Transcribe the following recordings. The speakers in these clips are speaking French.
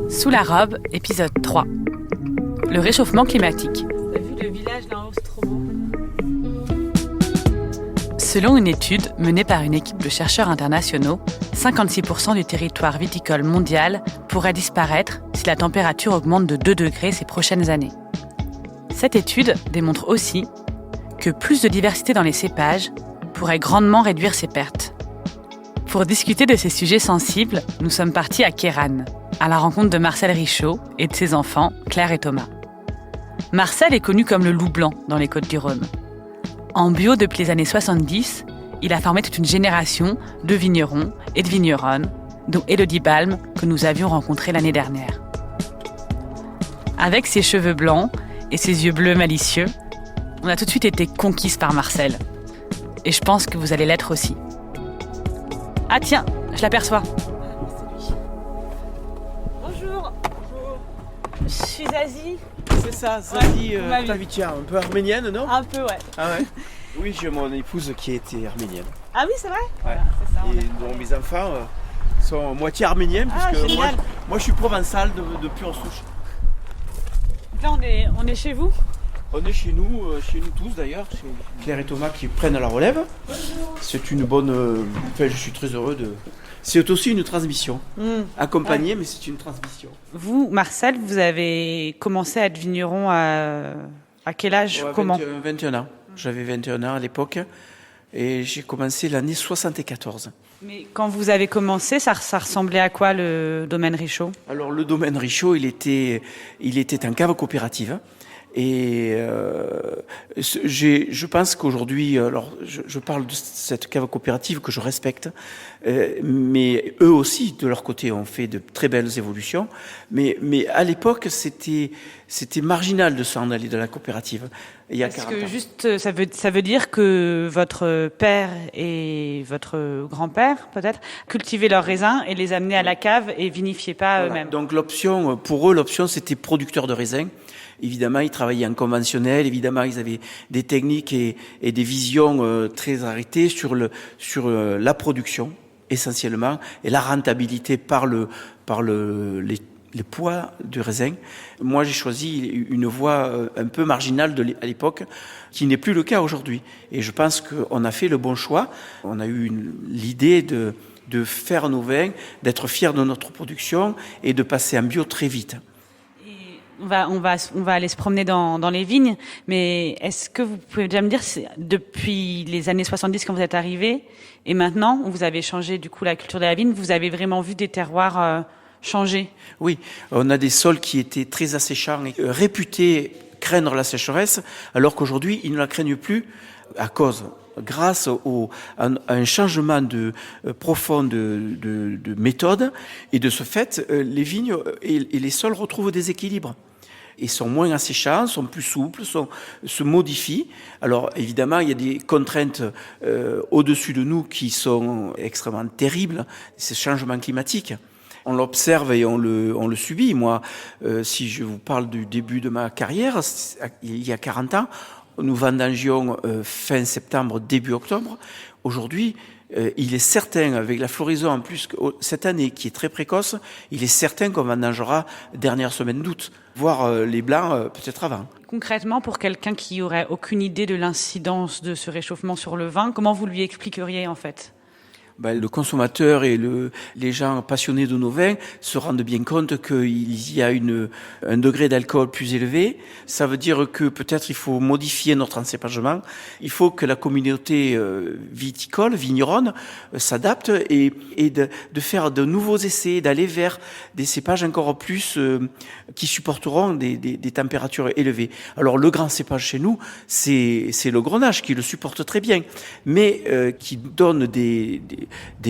Sous la robe, épisode 3. Le réchauffement climatique. T'as vu le village là-haut, c'est trop beau. Selon une étude menée par une équipe de chercheurs internationaux, 56% du territoire viticole mondial pourrait disparaître si la température augmente de 2 degrés ces prochaines années. Cette étude démontre aussi que plus de diversité dans les cépages pourrait grandement réduire ces pertes. Pour discuter de ces sujets sensibles, nous sommes partis à Kéranne, à la rencontre de Marcel Richaud et de ses enfants, Claire et Thomas. Marcel est connu comme le loup blanc dans les Côtes-du-Rhône. En bio depuis les années 70, il a formé toute une génération de vignerons et de vigneronnes, dont Élodie Balme, que nous avions rencontrée l'année dernière. Avec ses cheveux blancs et ses yeux bleus malicieux, on a tout de suite été conquise par Marcel. Et je pense que vous allez l'être aussi. Ah tiens, je l'aperçois. Bonjour. Je suis Zazie. C'est ça, Zazie Ouais, Tavitia, un peu arménienne, non? Un peu, ouais. Ah ouais? Oui, j'ai mon épouse qui était arménienne. Ah oui, c'est vrai? Ouais. C'est ça, Et donc mes enfants sont moitié arméniens, Ah, puisque génial. moi je suis provençal de pure souche. Donc là, on est chez vous? On est chez nous tous d'ailleurs, c'est Claire et Thomas qui prennent la relève. C'est une bonne... Enfin, je suis très heureux de... C'est aussi une transmission. Accompagnée, mais c'est une transmission. Vous, Marcel, vous avez commencé à être vigneron à quel âge? Ouais, Comment? 21 ans. J'avais 21 ans à l'époque et j'ai commencé l'année 74. Mais quand vous avez commencé, ça ressemblait à quoi le domaine Richaud? Alors le domaine Richaud, il était en cave coopérative. Et je pense qu'aujourd'hui, alors je parle de cette cave coopérative que je respecte, mais eux aussi, de leur côté, ont fait de très belles évolutions. Mais à l'époque, c'était marginal de s'en aller de la coopérative. Il y a 40 ans. Que juste, ça veut dire que votre père et votre grand-père, peut-être, cultivaient leurs raisins et les amenaient à la cave et vinifiaient pas Voilà. eux-mêmes. Donc pour eux, l'option, c'était producteur de raisins. Évidemment, ils travaillaient en conventionnel. Évidemment, ils avaient des techniques et des visions très arrêtées sur la production, essentiellement, et la rentabilité par les poids du raisin. Moi, j'ai choisi une voie un peu marginale à l'époque, qui n'est plus le cas aujourd'hui. Et je pense qu'on a fait le bon choix. On a eu l'idée de faire nos vins, d'être fiers de notre production et de passer en bio très vite. On va aller se promener dans les vignes, mais est-ce que vous pouvez déjà me dire, depuis les années 70 quand vous êtes arrivé, et maintenant, vous avez changé du coup la culture de la vigne, vous avez vraiment vu des terroirs changer? Oui, on a des sols qui étaient très asséchants et réputés craindre la sécheresse, alors qu'aujourd'hui, ils ne la craignent plus grâce à un changement profond de méthode, et de ce fait, les vignes et les sols retrouvent des équilibres. Ils sont moins asséchants, sont plus souples, se modifient. Alors évidemment, il y a des contraintes au-dessus de nous qui sont extrêmement terribles, ces changements climatiques. On l'observe et on le subit. Moi, si je vous parle du début de ma carrière, il y a 40 ans, nous vendangions fin septembre, début octobre. Aujourd'hui, il est certain, avec la floraison en plus cette année qui est très précoce, il est certain qu'on vendangera dernière semaine d'août, voire les blancs peut-être avant. Concrètement, pour quelqu'un qui aurait aucune idée de l'incidence de ce réchauffement sur le vin, comment vous lui expliqueriez en fait? Le consommateur et les gens passionnés de nos vins se rendent bien compte qu'il y a un degré d'alcool plus élevé. Ça veut dire que peut-être il faut modifier notre encépagement. Il faut que la communauté viticole, vigneronne, s'adapte et de faire de nouveaux essais, d'aller vers des cépages encore plus qui supporteront des températures élevées. Alors le grand cépage chez nous, c'est le Grenache qui le supporte très bien, mais qui donne des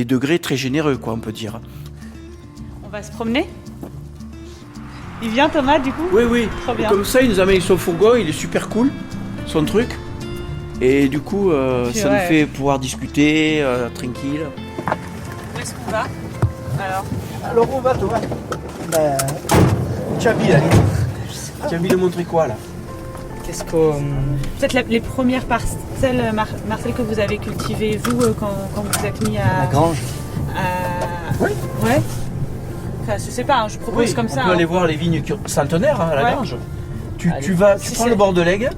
degrés très généreux, quoi, on peut dire. On va se promener? Il vient Thomas du coup? Oui. Trop bien. Comme ça, il nous amène son fourgon, il est super cool, son truc. Et du coup, ça nous fait pouvoir discuter, tranquille. Où est-ce qu'on va? Alors on va, Thomas. Tu as envie de montrer quoi, là? Qu'est-ce que... Peut-être les premières parcelles, Marcel, que vous avez cultivées, vous, quand vous êtes mis à... La grange. Oui. Ouais. Enfin, je sais pas, hein, je propose comme ça. On peut aller voir les vignes centenaires à la grange. Tu prends le bord de l'Aigle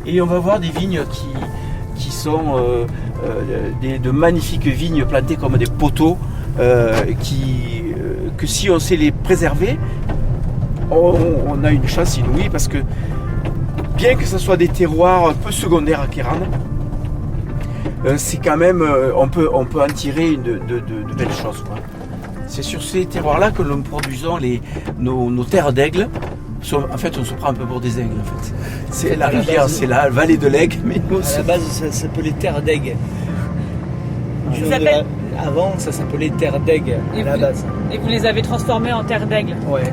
et on va voir des vignes qui sont de magnifiques vignes plantées comme des poteaux que si on sait les préserver, on a une chance inouïe parce que bien que ce soit des terroirs un peu secondaires à Kéran, c'est quand même, on peut en tirer de belles choses, quoi. C'est sur ces terroirs-là que nous produisons nos terres d'aigle. En fait, on se prend un peu pour des aigles. En fait. C'est la rivière, c'est la vallée de l'Aigle. Mais nous, à la base, ça s'appelait terre d'aigle. Avant, ça s'appelait terre d'aigle à la base. Et vous les avez transformés en terre d'aigle. Ouais,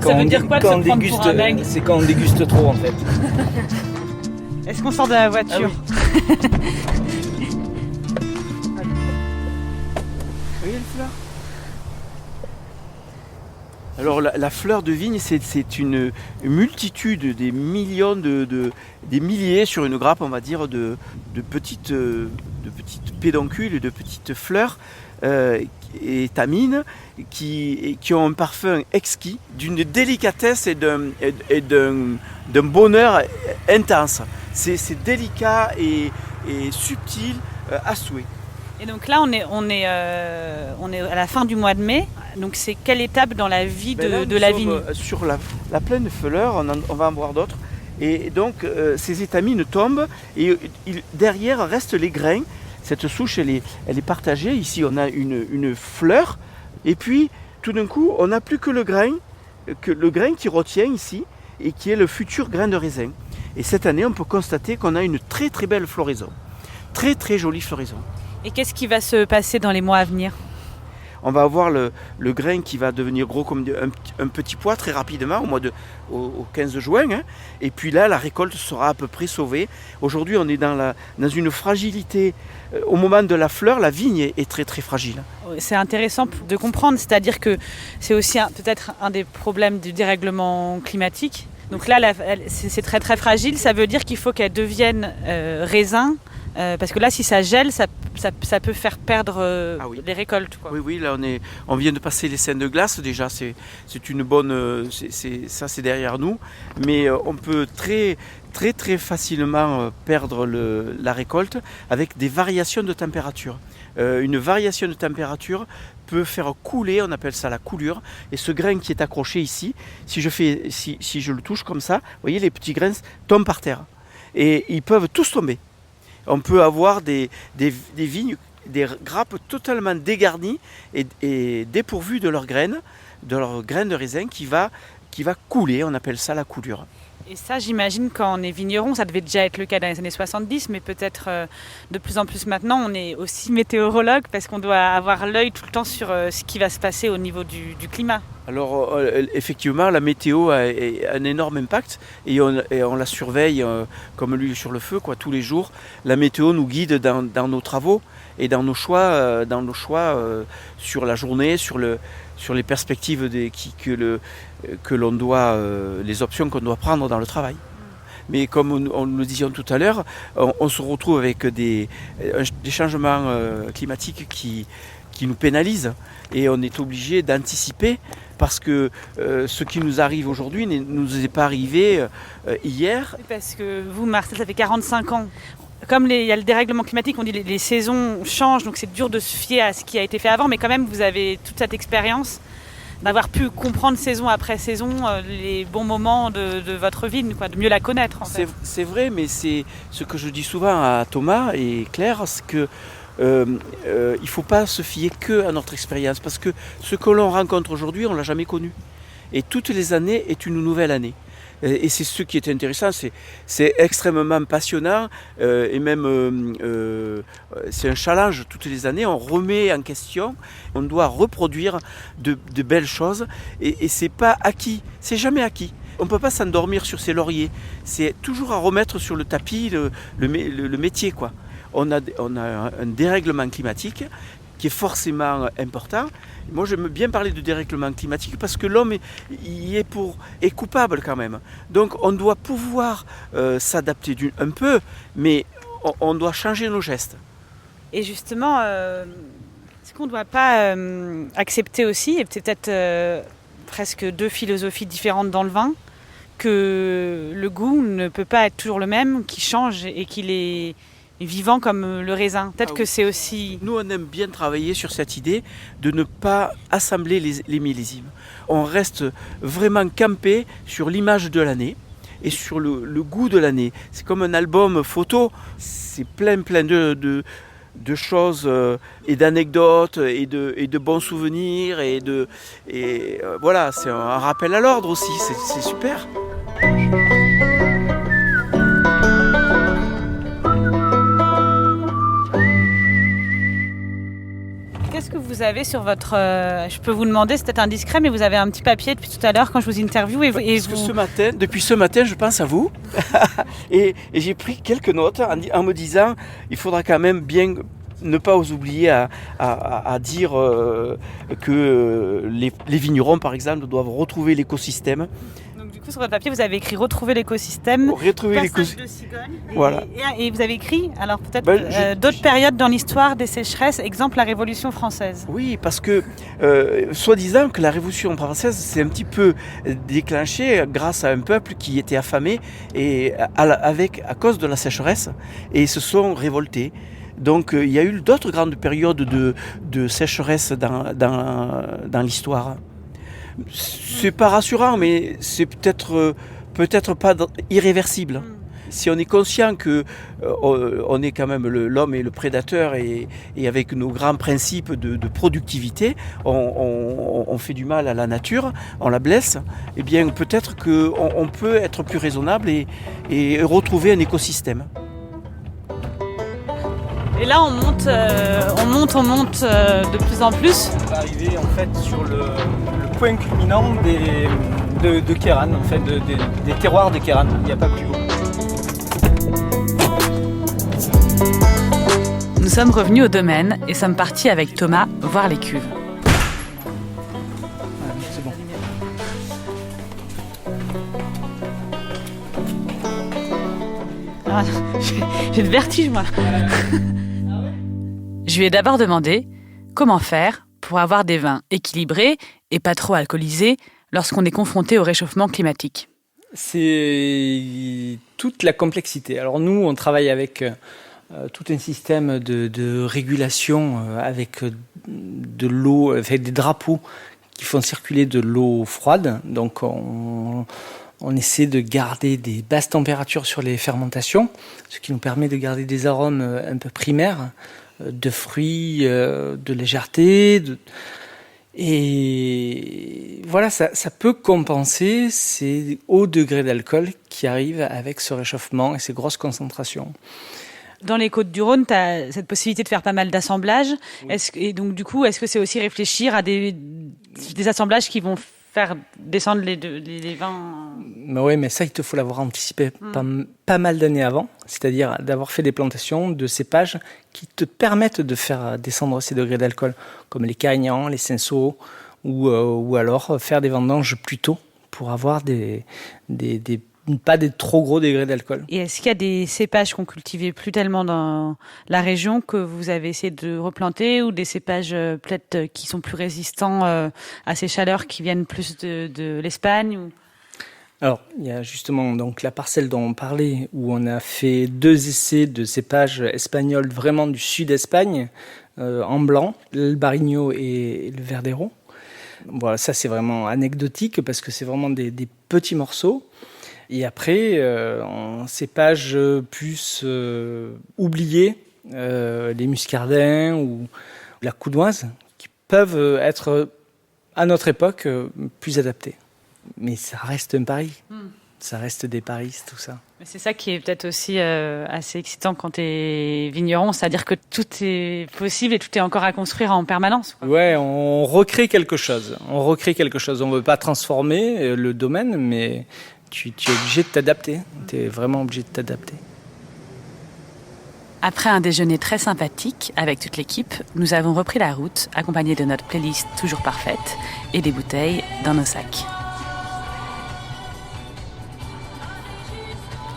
Ça veut dire quoi de se prendre pour un aigle? C'est quand on déguste trop, en fait. Est-ce qu'on sort de la voiture? Vous voyez le fleur? Alors la fleur de vigne, c'est une multitude, des millions, des milliers sur une grappe, on va dire, de petites pédoncules, de petites fleurs étamines qui ont un parfum exquis, d'une délicatesse et d'un bonheur intense. C'est délicat et subtil à souhait. Et donc là, on est à la fin du mois de mai. Donc c'est quelle étape dans la vie de la vigne? Sur la pleine fleur, on va en voir d'autres. Et donc ces étamines tombent et derrière restent les grains. Cette souche, elle est partagée. Ici, on a une fleur. Et puis, tout d'un coup, on n'a plus que le grain qui retient ici et qui est le futur grain de raisin. Et cette année, on peut constater qu'on a une très très belle floraison. Très très jolie floraison. Et qu'est-ce qui va se passer dans les mois à venir? On va avoir le grain qui va devenir gros comme un petit pois très rapidement au 15 juin. Hein. Et puis là, la récolte sera à peu près sauvée. Aujourd'hui, on est dans une fragilité. Au moment de la fleur, la vigne est très très fragile. C'est intéressant de comprendre, c'est-à-dire que c'est aussi peut-être un des problèmes du dérèglement climatique. Donc là, c'est très très fragile. Ça veut dire qu'il faut qu'elle devienne raisin. Parce que là, si ça gèle, ça peut faire perdre les récoltes, quoi. Oui, là on vient de passer les scènes de glace. Déjà, c'est une bonne. Ça, c'est derrière nous. Mais on peut très très très facilement perdre la récolte avec des variations de température. Une variation de température peut faire couler, on appelle ça la coulure. Et ce grain qui est accroché ici, si je le touche comme ça, vous voyez, les petits grains tombent par terre et ils peuvent tous tomber. On peut avoir des vignes, des grappes totalement dégarnies et dépourvues de leurs graines de raisin qui va couler, on appelle ça la coulure. Et ça, j'imagine, quand on est vigneron, ça devait déjà être le cas dans les années 70, mais peut-être de plus en plus maintenant, on est aussi météorologue parce qu'on doit avoir l'œil tout le temps sur ce qui va se passer au niveau du climat. Alors, effectivement, la météo a un énorme impact et on la surveille comme l'huile sur le feu, quoi, tous les jours. La météo nous guide dans nos travaux et dans nos choix sur la journée, sur les perspectives que l'on doit, les options qu'on doit prendre dans le travail. Mais comme on le disait tout à l'heure, on se retrouve avec des changements climatiques qui nous pénalisent et on est obligé d'anticiper parce que ce qui nous arrive aujourd'hui ne nous est pas arrivé hier. Parce que vous, Marcel, ça fait 45 ans. Comme il y a le dérèglement climatique, on dit les saisons changent, donc c'est dur de se fier à ce qui a été fait avant, mais quand même vous avez toute cette expérience d'avoir pu comprendre saison après saison les bons moments de votre vigne, quoi, de mieux la connaître. En fait. C'est vrai, mais c'est ce que je dis souvent à Thomas et Claire, c'est que il ne faut pas se fier que à notre expérience, parce que ce que l'on rencontre aujourd'hui, on ne l'a jamais connu. Et toutes les années est une nouvelle année. Et c'est ce qui est intéressant, c'est extrêmement passionnant et même c'est un challenge toutes les années, on remet en question, on doit reproduire de belles choses et c'est pas acquis, c'est jamais acquis. On ne peut pas s'endormir sur ses lauriers, c'est toujours à remettre sur le tapis le métier, quoi. On a un dérèglement climatique qui est forcément important. Moi, j'aime bien parler de dérèglement climatique parce que l'homme est coupable quand même. Donc, on doit pouvoir s'adapter un peu, mais on doit changer nos gestes. Et justement, Est-ce qu'on ne doit pas accepter aussi, et peut-être presque deux philosophies différentes dans le vin, que le goût ne peut pas être toujours le même, qu'il change et qu'il est vivant comme le raisin. Peut-être que c'est aussi... Nous, on aime bien travailler sur cette idée de ne pas assembler les millésimes. On reste vraiment campé sur l'image de l'année et sur le goût de l'année. C'est comme un album photo, c'est plein de choses et d'anecdotes et de bons souvenirs voilà, c'est un rappel à l'ordre aussi, c'est super. Qu'est-ce que vous avez sur votre... je peux vous demander, c'est peut-être indiscret, mais vous avez un petit papier depuis tout à l'heure quand je vous interviewe. Depuis ce matin, je pense à vous. et j'ai pris quelques notes en me disant, il faudra quand même bien ne pas vous oublier à dire que les vignerons, par exemple, doivent retrouver l'écosystème. Donc du coup, sur votre papier, vous avez écrit « Retrouver l'écosystème », passage de cigogne. Voilà. Et vous avez écrit, alors peut-être d'autres périodes dans l'histoire des sécheresses, exemple la Révolution française. Oui, parce que soi-disant que la Révolution française s'est un petit peu déclenchée grâce à un peuple qui était affamé et à cause de la sécheresse et se sont révoltés. Donc il y a eu d'autres grandes périodes de sécheresse dans l'histoire. C'est pas rassurant, mais c'est peut-être pas irréversible. Si on est conscient que on est quand même l'homme est le prédateur et avec nos grands principes de productivité, on fait du mal à la nature, on la blesse, eh bien peut-être qu'on peut être plus raisonnable et retrouver un écosystème. Et là, on monte de plus en plus. On va arriver en fait sur le point culminant de Kéran, en fait, des terroirs de Kéran. Il n'y a pas plus haut. Nous sommes revenus au domaine et sommes partis avec Thomas voir les cuves. C'est bon. Ah, j'ai le vertige, moi. Je lui ai d'abord demandé comment faire pour avoir des vins équilibrés et pas trop alcoolisés lorsqu'on est confronté au réchauffement climatique. C'est toute la complexité. Alors nous, on travaille avec tout un système de régulation avec de l'eau, avec des drapeaux qui font circuler de l'eau froide. Donc on essaie de garder des basses températures sur les fermentations, ce qui nous permet de garder des arômes un peu primaires, de fruits, de légèreté. Et voilà, ça peut compenser ces hauts degrés d'alcool qui arrivent avec ce réchauffement et ces grosses concentrations. Dans les Côtes-du-Rhône, tu as cette possibilité de faire pas mal d'assemblages. Oui. Et donc, du coup, est-ce que c'est aussi réfléchir à des assemblages qui vont faire descendre les vins? Oui, mais ça, il te faut l'avoir anticipé pas mal d'années avant, c'est-à-dire d'avoir fait des plantations de cépages qui te permettent de faire descendre ces degrés d'alcool, comme les Carignans, les Cinsault, ou alors faire des vendanges plus tôt pour avoir pas des trop gros degrés d'alcool. Et est-ce qu'il y a des cépages qu'on cultivait plus tellement dans la région que vous avez essayé de replanter, ou des cépages peut-être qui sont plus résistants à ces chaleurs qui viennent plus de l'Espagne ou... Alors, il y a justement donc la parcelle dont on parlait, où on a fait 2 essais de cépages espagnols vraiment du sud d'Espagne, en blanc, le Barigno et le Verdero. Voilà, ça c'est vraiment anecdotique parce que c'est vraiment des petits morceaux. Et après, en cépages plus oubliés, les muscardins ou la coudoise, qui peuvent être, à notre époque, plus adaptés. Mais ça reste un pari. Ça reste des paris, tout ça. Mais c'est ça qui est peut-être aussi assez excitant quand tu es vigneron, c'est-à-dire que tout est possible et tout est encore à construire en permanence. Quoi. Ouais, on recrée quelque chose. On ne veut pas transformer le domaine, mais tu es obligé de t'adapter. Tu es vraiment obligé de t'adapter. Après un déjeuner très sympathique avec toute l'équipe, nous avons repris la route, accompagnés de notre playlist toujours parfaite et des bouteilles dans nos sacs.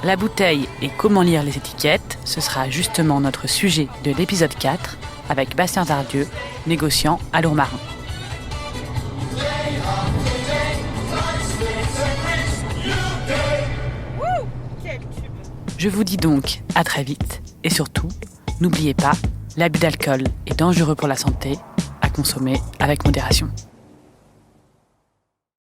La bouteille et comment lire les étiquettes, ce sera justement notre sujet de l'épisode 4, avec Bastien Tardieu, négociant à Lourmarin. Je vous dis donc à très vite et surtout, n'oubliez pas, l'abus d'alcool est dangereux pour la santé, à consommer avec modération.